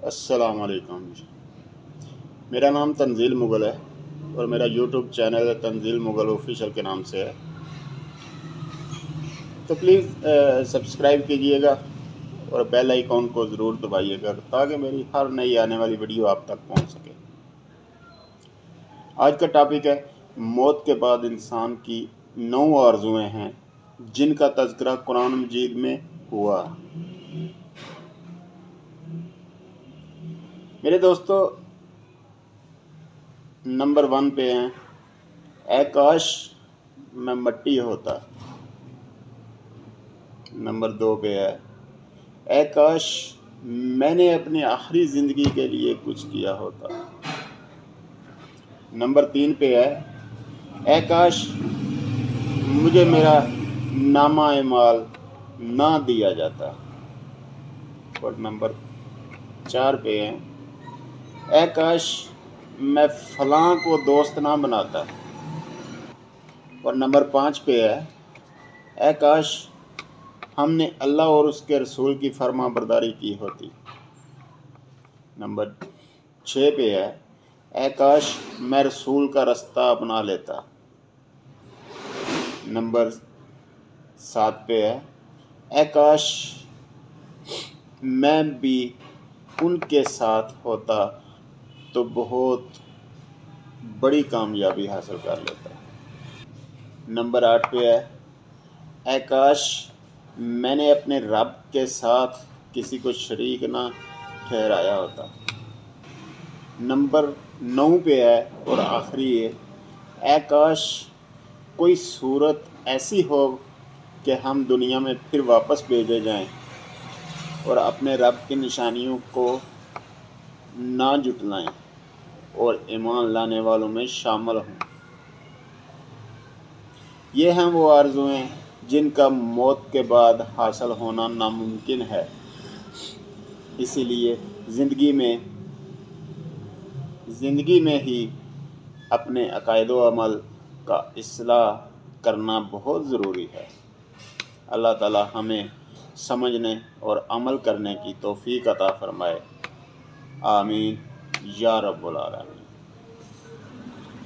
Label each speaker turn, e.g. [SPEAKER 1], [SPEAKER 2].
[SPEAKER 1] अस्सलाम वालेकुम। मेरा नाम तंजील मुगल है और मेरा YouTube channel Tanzeel Mughal official के नाम से है। तो प्लीज़ सब्सक्राइब कीजिएगा और बेल आइकॉन को ज़रूर दबाइएगा ताकि मेरी हर नई आने वाली वीडियो आप तक पहुंच सके। आज का टॉपिक है मौत के बाद इंसान की 9 आरज़ुएं हैं जिनका तज़किरा कुरान मजीद में हुआ। मेरे दोस्तों, नंबर 1 पे हैं, ऐ काश मैं मट्टी होता। नंबर 2 पे है, ऐ काश मैंने अपनी आखिरी ज़िंदगी के लिए कुछ किया होता। नंबर 3 पे है, ऐ काश मुझे मेरा नामा एमाल ना दिया जाता। और नंबर 4 पे है, ऐ काश मैं फलां को दोस्त ना बनाता। और नंबर 5 पे है, ऐ काश हमने अल्लाह और उसके रसूल की फर्मा बरदारी की होती। नंबर 6 पे है, ऐ काश मैं रसूल का रास्ता अपना लेता। नंबर 7 पे है, ऐ काश मैं भी उनके साथ होता तो बहुत बड़ी कामयाबी हासिल कर लेता। नंबर 8 पे है, ऐ काश मैंने अपने रब के साथ किसी को शरीक ना ठहराया होता। नंबर 9 पे है और आखिरी है, ऐ काश कोई सूरत ऐसी हो कि हम दुनिया में फिर वापस भेजे जाएं और अपने रब की निशानियों को ना जुटलाएं और ईमान लाने वालों में शामिल हों। ये हैं वो आरज़ुएं जिनका मौत के बाद हासिल होना नामुमकिन है। इसीलिए ज़िंदगी में ही अपने अक़ायद व अमल का इस्लाह करना बहुत ज़रूरी है। अल्लाह ताला हमें समझने और अमल करने की तौफ़ीक़ अता फ़रमाए। आमीन या रब्बुल आलमीन।